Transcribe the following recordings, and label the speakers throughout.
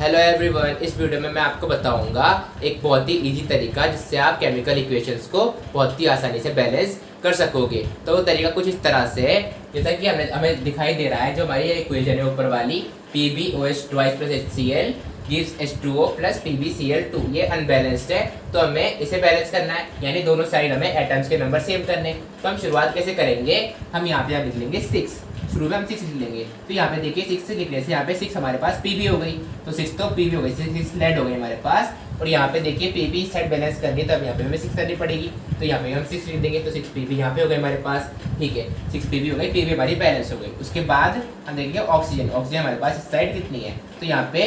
Speaker 1: Hello everyone, इस video में मैं आपको बताऊंगा एक बहुत ही इजी तरीका जिससे आप केमिकल इक्वेशंस को बहुत ही आसानी से बैलेंस कर सकोगे। तो वो तरीका कुछ इस तरह से है, जैसा कि हमें दिखाई दे रहा है। जो हमारी इक्वेशन है ऊपर वाली, PbOH twice plus HCl gives H2O plus PbCl2, ये अनबैलेंस्ड है। तो हमें इसे बैलेंस करना है, यानी दोनों साइड हमें एटम्स के नंबर सेम करने। तो हम शुरुआत कैसे करेंगे, हम यहाँ पे लिख लेंगे 6। शुरू में हम 6 लिख लेंगे। तो यहाँ पे देखिए 6 से लिखने से यहाँ पे 6 हमारे पास Pb हो गई, तो 6 तो Pb हो गई, 6 लेड हो गई हमारे पास। और यहाँ पे देखिए Pb साइड बैलेंस करनी है, तो अब यहाँ पे हमें 6 करनी पड़ेगी। तो यहाँ पे हम 6 लिख देंगे, तो 6 Pb यहाँ पे हो गई हमारे पास। ठीक है, 6 Pb हो गई, Pb हमारी बैलेंस हो गई। उसके बाद हम देखेंगे ऑक्सीजन। ऑक्सीजन हमारे पास इस साइड कितनी है, तो यहाँ पे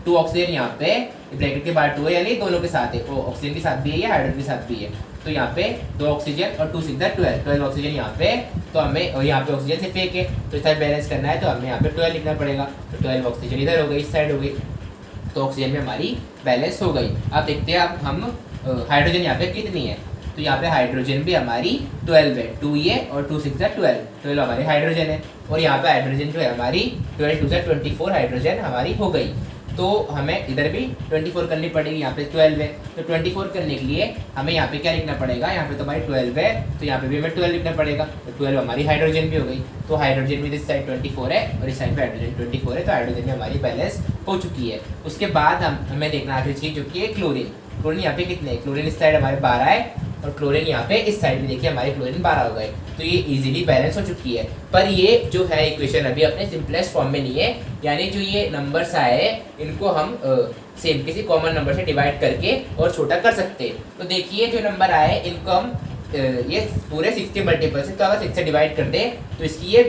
Speaker 1: 2 ऑक्सीजन, यहाँ पे ब्रैकेट के बाद 2 है, यानी दोनों के साथ है। वो ऑक्सीजन के साथ भी है या हाइड्रोजन के साथ भी है। तो यहाँ पे 2 ऑक्सीजन और 2 6 12 ऑक्सीजन यहाँ पे। तो हमें, और यहाँ पे ऑक्सीजन सिर्फ एक है, तो इस साइड बैलेंस करना है, तो हमें यहाँ पे 12 लिखना पड़ेगा। तो 12 ऑक्सीजन इधर हो गई, इस साइड हो गई, तो ऑक्सीजन में हमारी बैलेंस हो गई। अब देखते हैं अब हम हाइड्रोजन यहाँ पे कितनी है। तो यहाँ पे हाइड्रोजन भी हमारी 12 है, 2 ये और 2 6 12 हमारी हाइड्रोजन है। और यहाँ पे हाइड्रोजन जो है हमारी 12 2 24 हाइड्रोजन हमारी हो गई। तो हमें इधर भी 24 करनी पड़ेगी, यहाँ पे 12 है। तो 24 करने के लिए हमें यहाँ पे क्या लिखना पड़ेगा, यहाँ पे तो हमारी 12 है, तो यहाँ पे भी हमें 12 लिखना पड़ेगा। तो 12 हमारी हाइड्रोजन भी हो गई। तो हाइड्रोजन भी इस साइड 24 है और इस साइड पे हाइड्रोजन 24 है, तो हाइड्रोजन में हमारी बैलेंस हो चुकी है। उसके बाद हमें देखना आखिरी चीज जो कि है क्लोरीन। क्लोरीन यहाँ पे कितने है, क्लोरीन इस साइड हमारे 12 है, और क्लोरीन यहाँ पे इस साइड में देखिए हमारे क्लोरीन 12 हो गए। तो ये इजीली बैलेंस हो चुकी है। पर ये जो है इक्वेशन अभी अपने सिंपलेस्ट फॉर्म में नहीं है, यानी जो ये नंबर्स आए इनको हम सेम किसी कॉमन नंबर से डिवाइड करके और छोटा कर सकते हैं। तो देखिए जो नंबर आए इनको हम ये पूरे 6 के मल्टीपल से, तो अगर 6 से डिवाइड कर दें तो इसकी ये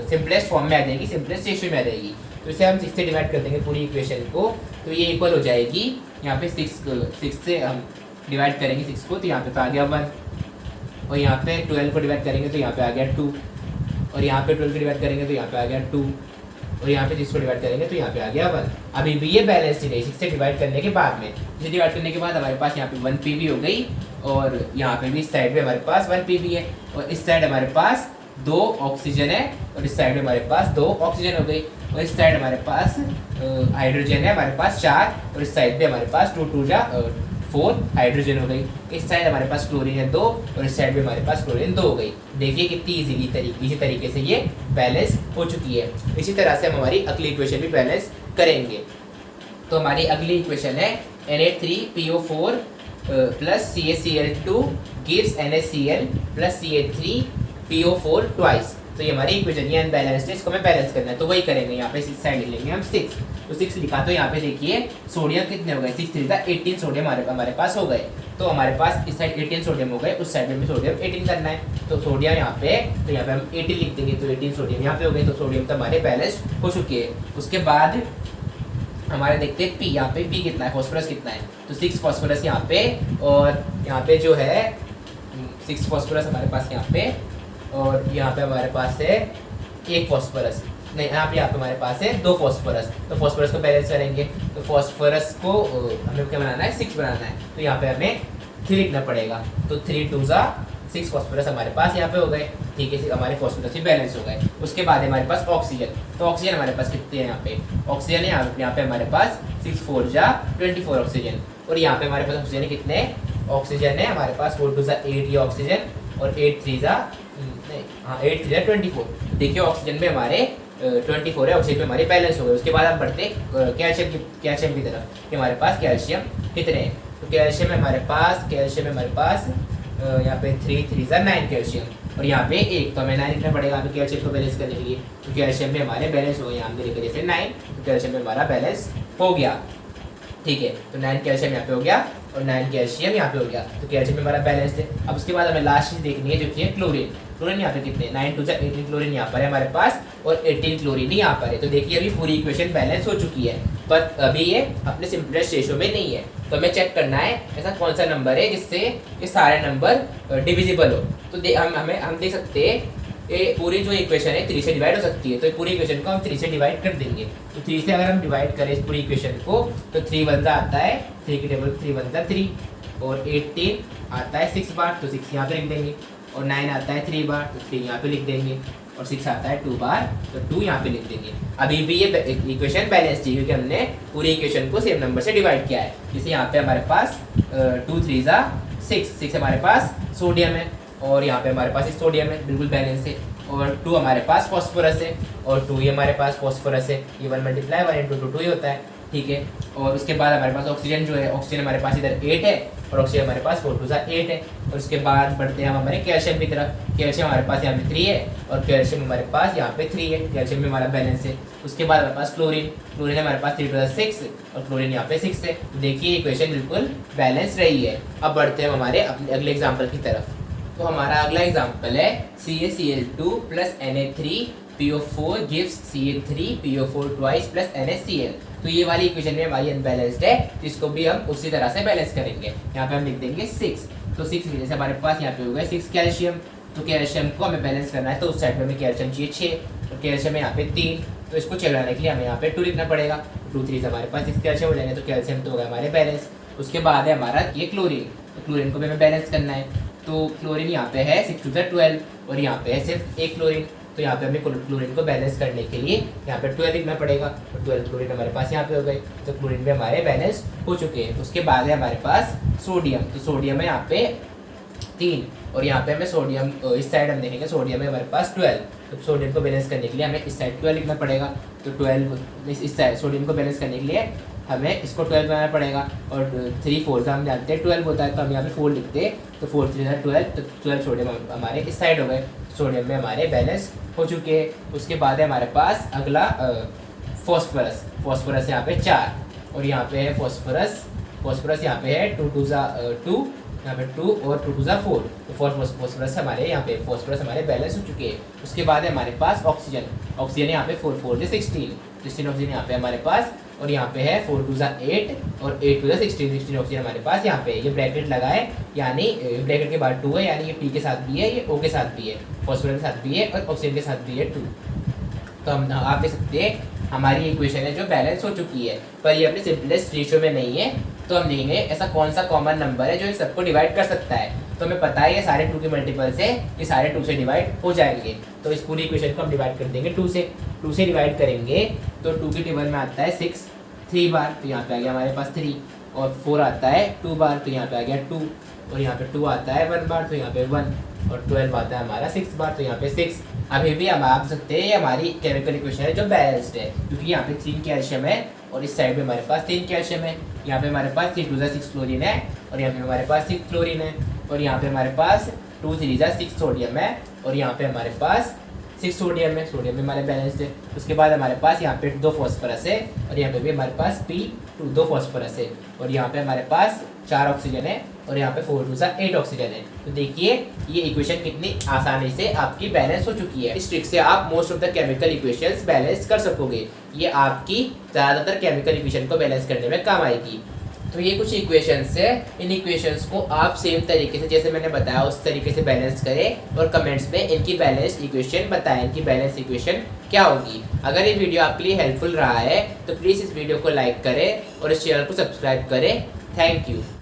Speaker 1: सिंपलेस्ट फॉर्म में आ जाएगी, सिंपलेस्ट रेशियो में आ जाएगी। तो इसे हम 6 से डिवाइड कर देंगे पूरी इक्वेशन को, तो ये इक्वल हो जाएगी। यहाँ पे 6 से हम डिवाइड करेंगे 6 को, तो यहाँ पे तो आ गया 1। और यहाँ पे 12 को डिवाइड करेंगे तो यहाँ पे आ गया 2। और यहाँ पे 12 को डिवाइड करेंगे तो यहाँ पे आ गया 2। और यहाँ पे 6 को डिवाइड करेंगे तो यहाँ पे आ गया 1। अभी भी ये बैलेंस ही नहीं, 6 से डिवाइड करने के बाद में, इसे डिवाइड करने के बाद हमारे पास यहाँ पे 1 Pb हो गई। और यहाँ पे भी इस साइड पे हमारे पास 1 Pb है, और इस साइड हमारे पास 2 ऑक्सीजन है, और इस साइड में हमारे पास 2 ऑक्सीजन हो गई। और इस साइड हमारे पास हाइड्रोजन है हमारे पास 4, और इस साइड पे हमारे पास 2 2 4 हाइड्रोजन हो गई। इस साइड हमारे पास क्लोरीन है 2, और इस साइड में हमारे पास क्लोरीन 2 हो गई। देखिए कितनी इसी तरीके से ये बैलेंस हो चुकी है। इसी तरह से हम हमारी अगली इक्वेशन भी बैलेंस करेंगे। तो हमारी अगली इक्वेशन है Na3PO4 plus CaCl2 gives NaCl plus Ca3PO4 twice. तो ये हमारी इक्वेशन ये अनबैलेंस्ड है, इसको हमें बैलेंस करना है। तो वही करेंगे, यहाँ पे 6 साइड लिख लेंगे हम 6। तो 6 लिखा, तो यहाँ पे देखिए सोडियम कितने हो गए, 6 3 18 सोडियम हमारे पास हो गए। तो हमारे पास इस साइड 18 सोडियम हो गए, उस साइड में भी सोडियम 18 करना है। तो सोडियम यहाँ पे, तो यहाँ पे हम 18 लिख देंगे, तो 18 सोडियम यहाँ पे हो गए। तो सोडियम तो हमारे बैलेंस हो चुके हैं। उसके बाद हमारे देखते हैं P, यहाँ पे P कितना है, फॉस्फोरस कितना है। तो 6 फॉस्फोरस यहाँ पे, और यहाँ पे जो है 6 फॉस्फोरस हमारे पास यहाँ पे, और यहाँ पे हमारे पास है 1 फॉस्फोरस, नहीं यहाँ पे हमारे पास है 2 फॉस्फोरस। तो फॉस्फोरस को बैलेंस करेंगे, तो फॉस्फोरस को हमें क्या बनाना है, 6 बनाना है। तो यहाँ पे हमें 3 लिखना पड़ेगा। तो 3 2 6 फॉस्फोरस हमारे पास यहाँ पे हो गए। ठीक है, हमारे फॉस्फोरस भी बैलेंस हो गए। उसके बाद हमारे पास ऑक्सीजन। तो ऑक्सीजन हमारे पास कितने हैं, यहाँ पे ऑक्सीजन है, यहाँ पे हमारे पास 6 4 24 ऑक्सीजन। और यहाँ पे हमारे पास ऑक्सीजन कितने, ऑक्सीजन है हमारे पास 4 2 8 ये ऑक्सीजन, और 8 3 8 3 24। देखिए ऑक्सीजन में हमारे 24 है, ऑक्सीजन में हमारे बैलेंस हो गए। उसके बाद हम बढ़ते कैल्शियम की तरफ, कि हमारे पास कैल्शियम कितने हैं। तो कैल्शियम में हमारे पास यहाँ पे 3 3 9 कैल्शियम, और यहाँ पे 1, तो हमें 9 लिखना पड़ेगा तो कैल्शियम को बैलेंस करने के लिए। तो कैल्शियम में हमारे बैलेंस हो गए, यहाँ पे जैसे 9, तो कैल्शियम में हमारा बैलेंस हो गया। ठीक है, तो 9 कैल्शियम यहाँ पे हो गया, और 9 कैल्शियम यहाँ पे हो गया। तो कैल्शियम में हमारा बैलेंस है। अब उसके बाद हमें लास्ट चीज देखनी है जो कि है क्लोरीन। क्लोरीन यहाँ पे कितने, 9 2 18 क्लोरीन यहाँ पर है हमारे पास, और 18 क्लोरीन यहाँ पर है। तो देखिए अभी पूरी इक्वेशन बैलेंस हो चुकी है, पर अभी ये अपने सिंपलेस्ट रेशियो में नहीं है। तो हमें चेक करना है ऐसा कौन सा नंबर है जिससे ये सारे नंबर डिविजिबल हो। तो हम देख सकते हैं ये पूरी जो इक्वेशन है 3 से डिवाइड हो सकती है। तो पूरी इक्वेशन को हम 3 से डिवाइड कर देंगे। तो 3 से अगर हम डिवाइड करें इस पूरी इक्वेशन को, तो 3 1 आता है, 3 की टेबल 3 1 3, और 18 आता है 6 बार, तो 6 यहाँ पे लिख देंगे। और 9 आता है 3 बार, तो 3 यहाँ पे लिख देंगे। और 6 आता है 2 बार, तो 2 यहाँ पे लिख देंगे। अभी भी ये इक्वेशन बैलेंस थी क्योंकि हमने पूरी इक्वेशन को सेम नंबर से डिवाइड किया है। जैसे यहाँ पे हमारे पास 2 3 जा 6 हमारे पास सोडियम है और यहाँ पे हमारे पास सोडियम है, बिल्कुल बैलेंस है। और 2 हमारे पास फॉस्फोरस है और 2 ही हमारे पास फॉस्फोरस है। ये 1 मल्टीप्लाई 1 इंटू 2 2 ही होता है, ठीक है। और उसके बाद हमारे पास ऑक्सीजन जो है, ऑक्सीजन हमारे पास इधर 8 है और ऑक्सीजन हमारे पास 4 2 8 है। और उसके बाद बढ़ते हैं हम हमारे कैल्शियम की तरफ। कैल्शियम हमारे पास यहाँ पे 3 है और कैल्शियम हमारे पास यहाँ पे 3 है, कैल्शियम में हमारा बैलेंस है। उसके बाद हमारे पास क्लोरीन, क्लोरीन हमारे पास 3 2 6 और क्लोरीन यहाँ पे 6 है। तो देखिए इक्वेशन बिल्कुल बैलेंस रही है। अब बढ़ते हैं हमारे अपने अगले एग्जाम्पल की तरफ। तो हमारा अगला एग्जाम्पल है CaCl2 plus Na3PO4 gives Ca3PO4 twice plus NaCl। तो ये वाली इक्वेशन में हमारी अनबैलेंस्ड है, जिसको भी हम उसी तरह से बैलेंस करेंगे। यहाँ पे हम लिख देंगे 6। तो 6 की वजह से हमारे पास यहाँ पे हो गया 6 कैल्शियम। तो कैल्शियम को हमें बैलेंस करना है तो उस साइड में हमें कैल्शियम चाहिए 6 और कैल्शियम है यहाँ पे 3। तो इसको चलाने के लिए हमें यहाँ पे 2 लिखना पड़ेगा। 2 3 से हमारे पास 6 कैल्शियम हो जाएंगे, तो कैल्शियम तो होगा हमारे बैलेंस। उसके बाद है हमारा ये क्लोरीन। तो क्लोरीन को भी हमें बैलेंस करना है। तो क्लोरीन यहाँ पे है 6 2 12 और यहाँ पे है सिर्फ एक क्लोरीन। तो यहाँ पे हमें क्लोरीन को बैलेंस करने के लिए यहाँ पे 12 लिखना पड़ेगा। तो 12 क्लोरीन हमारे पास यहाँ पे हो गए, तो क्लोरीन भी हमारे बैलेंस हो चुके हैं। उसके बाद है हमारे पास सोडियम। तो सोडियम है यहाँ पे 3 और यहाँ पे हमें सोडियम इस साइड हम देखेंगे, सोडियम है हमारे पास 12। तो सोडियम को बैलेंस करने के लिए हमें इस साइड 12 लिखना पड़ेगा। तो 12 इस साइड सोडियम को बैलेंस करने के लिए हमें इसको 12 बनाना पड़ेगा। और 3 4 से हम जानते हैं 12 होता है, तो हम यहाँ पे 4 लिखते हैं। तो 4 3 12, तो 12 सोडियम हमारे इस साइड हो गए। सोडियम में हमारे बैलेंस हो चुके हैं। उसके बाद है हमारे पास अगला फॉस्फोरस। फॉस्फोरस यहाँ पे 4 और यहाँ पे है फॉस्फोरस यहाँ पे है 2 2 2, यहाँ पे 2 और 2 2 4। तो फॉस्फोरस हमारे यहाँ पे फॉस्फोरस हमारे बैलेंस हो चुके हैं। उसके बाद है हमारे पास ऑक्सीजन। ऑक्सीजन यहाँ पे 4 4 से 16 ऑक्सीजन यहाँ पे हमारे पास। और यहाँ पे है 4 2 8 और 8 2 16 ऑक्सीजन हमारे पास यहाँ पे। ये ब्रैकेट लगा है, यानी ब्रैकेट के बाद 2 है, यानी ये P के साथ भी है, ये O के साथ भी है, फॉस्फोरस के साथ भी है और ऑक्सीजन के साथ भी है 2। तो हम आप देख सकते हैं हमारी इक्वेशन है जो बैलेंस हो चुकी है, पर ये अपने सिंपलेस्ट रेशियो में नहीं है। तो हम देखेंगे ऐसा कौन सा कॉमन नंबर है जो इन सबको डिवाइड कर सकता है। तो हमें पता है ये सारे 2 के मल्टीपल से ये सारे 2 से डिवाइड हो जाएंगे। तो इस पूरी इक्वेशन को हम डिवाइड कर देंगे 2 से डिवाइड करेंगे। तो 2 के टेबल में आता है 6 3 बार, तो यहाँ पे आ गया हमारे पास 3। और 4 आता है 2 बार, तो यहाँ पे आ गया 2। और यहाँ पे 2 आता है 1 बार, तो यहाँ पे 1। और 12 आता है हमारा 6 बार, तो यहाँ पे 6। अभी भी हम आप सकते हैं हमारी केमिकल इक्वेशन है जो बैलेंस्ड है, क्योंकि यहाँ पे 3 कैल्शियम है और इस साइड में हमारे पास 3 कैल्शियम है। यहाँ पे हमारे पास 3 2 6 क्लोरीन है और यहाँ पे हमारे पास 6 क्लोरीन है। और यहाँ पे हमारे पास 2 3 6 सोडियम है और यहाँ पे हमारे पास 6 सोडियम है। सोडियम में हमारे बैलेंस्ड है। उसके बाद हमारे पास यहाँ पे 2 फॉस्फोरस है और यहाँ पे भी हमारे पास P2 2 फॉस्फोरस है। और यहाँ पे हमारे पास 4 ऑक्सीजन है और यहाँ पे 4 2 8 ऑक्सीजन है। तो देखिए ये इक्वेशन कितनी आसानी से आपकी बैलेंस हो चुकी है। इस ट्रिक से आप most of the chemical equations balance कर सकोगे। ये आपकी ज़्यादातर केमिकल इक्वेशन को बैलेंस करने में काम आएगी। तो ये कुछ इक्वेशंस है, इन इक्वेशंस को आप सेम तरीके से जैसे मैंने बताया उस तरीके से बैलेंस करें और कमेंट्स में इनकी बैलेंस इक्वेशन बताएं, इनकी बैलेंस इक्वेशन क्या होगी। अगर ये वीडियो आपके लिए हेल्पफुल रहा है तो प्लीज़ इस वीडियो को लाइक करें और इस चैनल को सब्सक्राइब करें। Thank you.